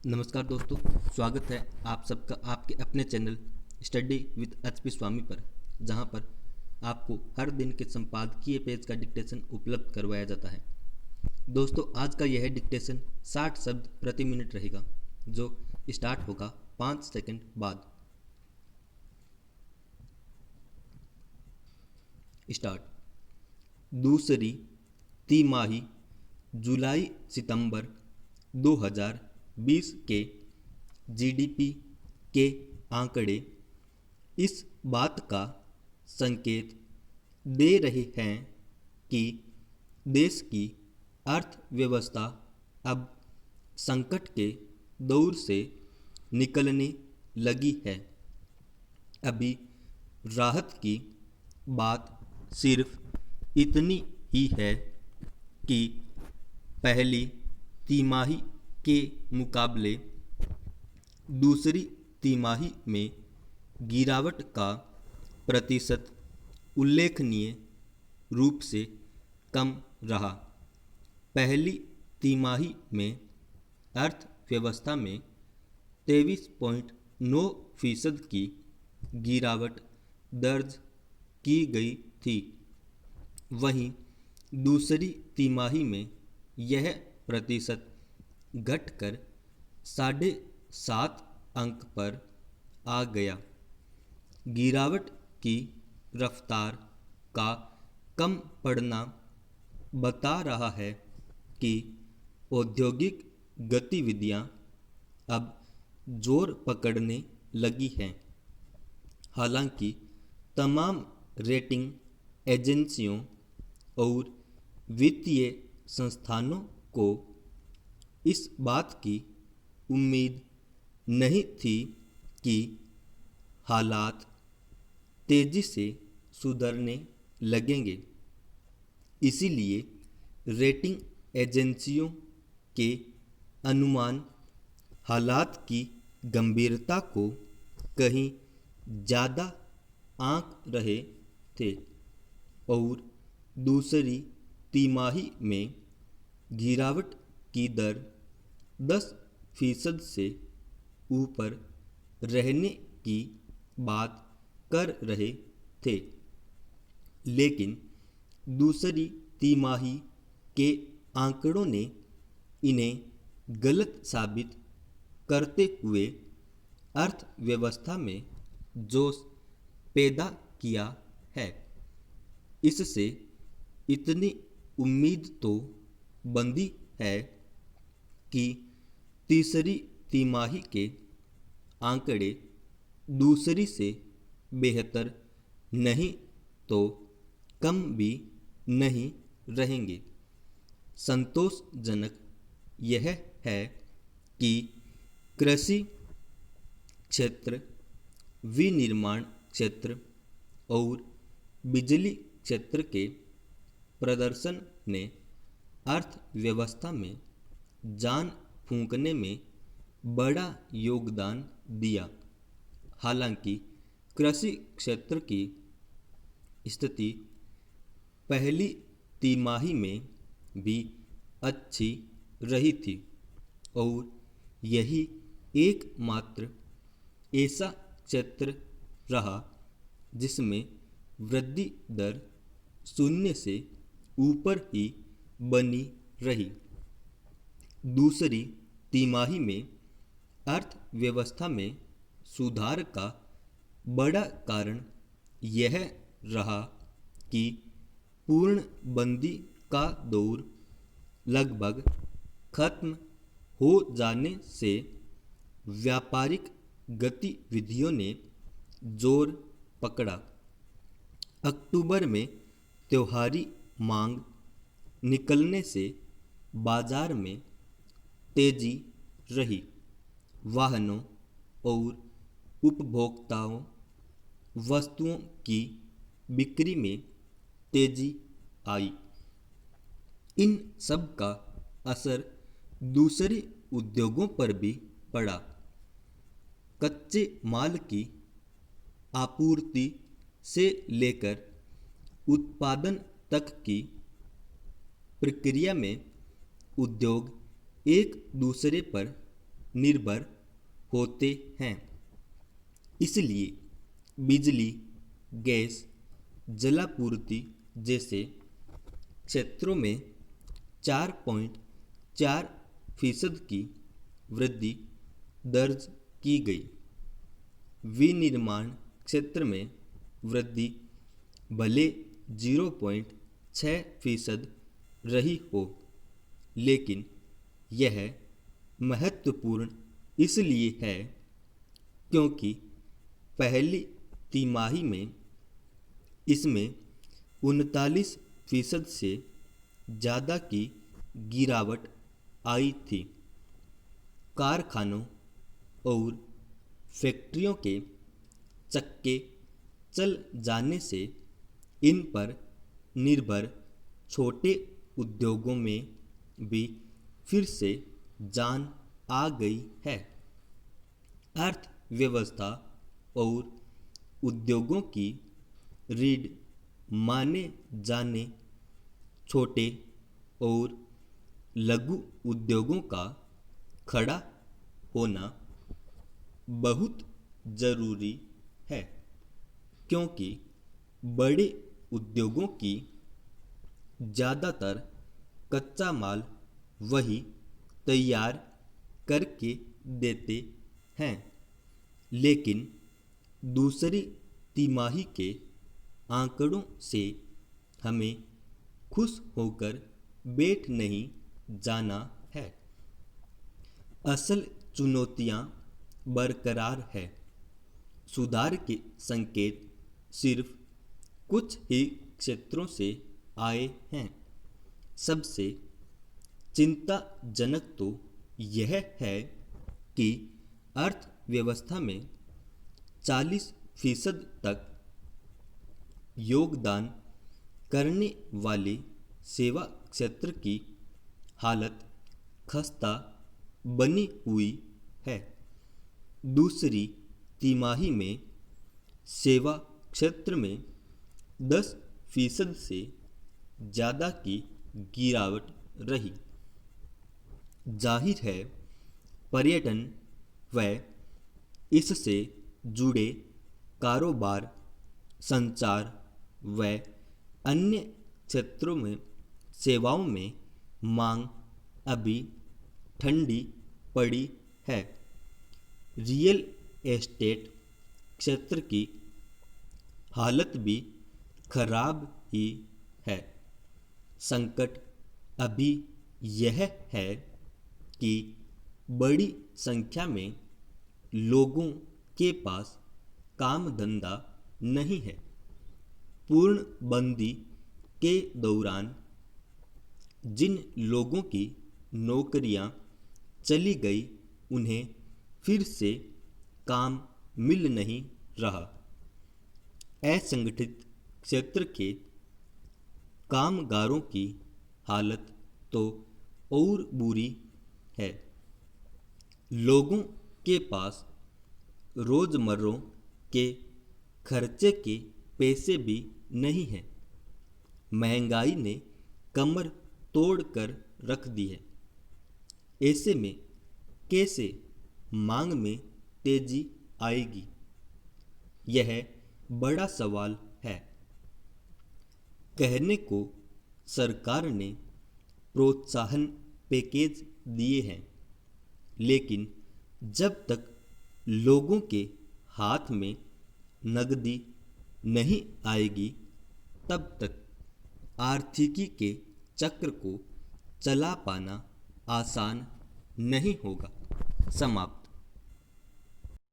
नमस्कार दोस्तों, स्वागत है आप सबका आपके अपने चैनल स्टडी विद एच.पी. स्वामी पर, जहां पर आपको हर दिन के संपादकीय पेज का डिक्टेशन उपलब्ध करवाया जाता है। दोस्तों, आज का यह डिक्टेशन 60 शब्द प्रति मिनट रहेगा, जो स्टार्ट होगा 5 सेकंड बाद। स्टार्ट। दूसरी तिमाही जुलाई सितंबर 2020 के जीडीपी के आंकड़े इस बात का संकेत दे रहे हैं कि देश की अर्थव्यवस्था अब संकट के दौर से निकलने लगी है। अभी राहत की बात सिर्फ इतनी ही है कि पहली तिमाही के मुकाबले दूसरी तिमाही में गिरावट का प्रतिशत उल्लेखनीय रूप से कम रहा। पहली तिमाही में अर्थव्यवस्था में 23.9% की गिरावट दर्ज की गई थी। वहीं दूसरी तिमाही में यह प्रतिशत घटकर 7.5 अंक पर आ गया। गिरावट की रफ्तार का कम पड़ना बता रहा है कि औद्योगिक गतिविधियां अब जोर पकड़ने लगी हैं। हालांकि तमाम रेटिंग एजेंसियों और वित्तीय संस्थानों को इस बात की उम्मीद नहीं थी कि हालात तेजी से सुधरने लगेंगे। इसीलिए रेटिंग एजेंसियों के अनुमान हालात की गंभीरता को कहीं ज़्यादा आंक रहे थे और दूसरी तिमाही में गिरावट की दर 10% से ऊपर रहने की बात कर रहे थे। लेकिन दूसरी तिमाही के आंकड़ों ने इन्हें गलत साबित करते हुए अर्थव्यवस्था में जोश पैदा किया है। इससे इतनी उम्मीद तो बनती है कि तीसरी तिमाही के आंकड़े दूसरी से बेहतर नहीं तो कम भी नहीं रहेंगे। संतोषजनक यह है कि कृषि क्षेत्र, विनिर्माण क्षेत्र और बिजली क्षेत्र के प्रदर्शन ने अर्थव्यवस्था में जान फूंकने में बड़ा योगदान दिया। हालांकि कृषि क्षेत्र की स्थिति पहली तिमाही में भी अच्छी रही थी और यही एकमात्र ऐसा क्षेत्र रहा जिसमें वृद्धि दर शून्य से ऊपर ही बनी रही। दूसरी तिमाही में अर्थव्यवस्था में सुधार का बड़ा कारण यह रहा कि पूर्णबंदी का दौर लगभग खत्म हो जाने से व्यापारिक गतिविधियों ने जोर पकड़ा। अक्टूबर में त्योहारी मांग निकलने से बाजार में तेजी रही। वाहनों और उपभोक्ताओं वस्तुओं की बिक्री में तेजी आई। इन सब का असर दूसरे उद्योगों पर भी पड़ा। कच्चे माल की आपूर्ति से लेकर उत्पादन तक की प्रक्रिया में उद्योग एक दूसरे पर निर्भर होते हैं। इसलिए बिजली, गैस, जलापूर्ति जैसे क्षेत्रों में 4.4% की वृद्धि दर्ज की गई। विनिर्माण क्षेत्र में वृद्धि भले 0.6% रही हो, लेकिन यह महत्वपूर्ण इसलिए है क्योंकि पहली तिमाही में इसमें 39% से ज़्यादा की गिरावट आई थी। कारखानों और फैक्ट्रियों के चक्के चल जाने से इन पर निर्भर छोटे उद्योगों में भी फिर से जान आ गई है। अर्थव्यवस्था और उद्योगों की रीढ़ माने जाने छोटे और लघु उद्योगों का खड़ा होना बहुत ज़रूरी है, क्योंकि बड़े उद्योगों की ज़्यादातर कच्चा माल वही तैयार करके देते हैं, लेकिन दूसरी तिमाही के आंकड़ों से हमें खुश होकर बैठ नहीं जाना है। असल चुनौतियां बरकरार है। सुधार के संकेत सिर्फ कुछ ही क्षेत्रों से आए हैं। सबसे चिंताजनक तो यह है कि अर्थव्यवस्था में 40% तक योगदान करने वाले सेवा क्षेत्र की हालत खस्ता बनी हुई है। दूसरी तिमाही में सेवा क्षेत्र में 10% से ज़्यादा की गिरावट रही। जाहिर है, पर्यटन व इससे जुड़े कारोबार, संचार व अन्य क्षेत्रों में सेवाओं में मांग अभी ठंडी पड़ी है। रियल एस्टेट क्षेत्र की हालत भी खराब ही है। संकट अभी यह है कि बड़ी संख्या में लोगों के पास काम धंधा नहीं है। पूर्णबंदी के दौरान जिन लोगों की नौकरियां चली गई, उन्हें फिर से काम मिल नहीं रहा। असंगठित क्षेत्र के कामगारों की हालत तो और बुरी है। लोगों के पास रोजमर्रा के खर्चे के पैसे भी नहीं हैं। महंगाई ने कमर तोड़ कर रख दी है। ऐसे में कैसे मांग में तेजी आएगी, यह बड़ा सवाल है। कहने को सरकार ने प्रोत्साहन पैकेज दिए हैं, लेकिन जब तक लोगों के हाथ में नकदी नहीं आएगी, तब तक आर्थिकी के चक्र को चला पाना आसान नहीं होगा। समाप्त।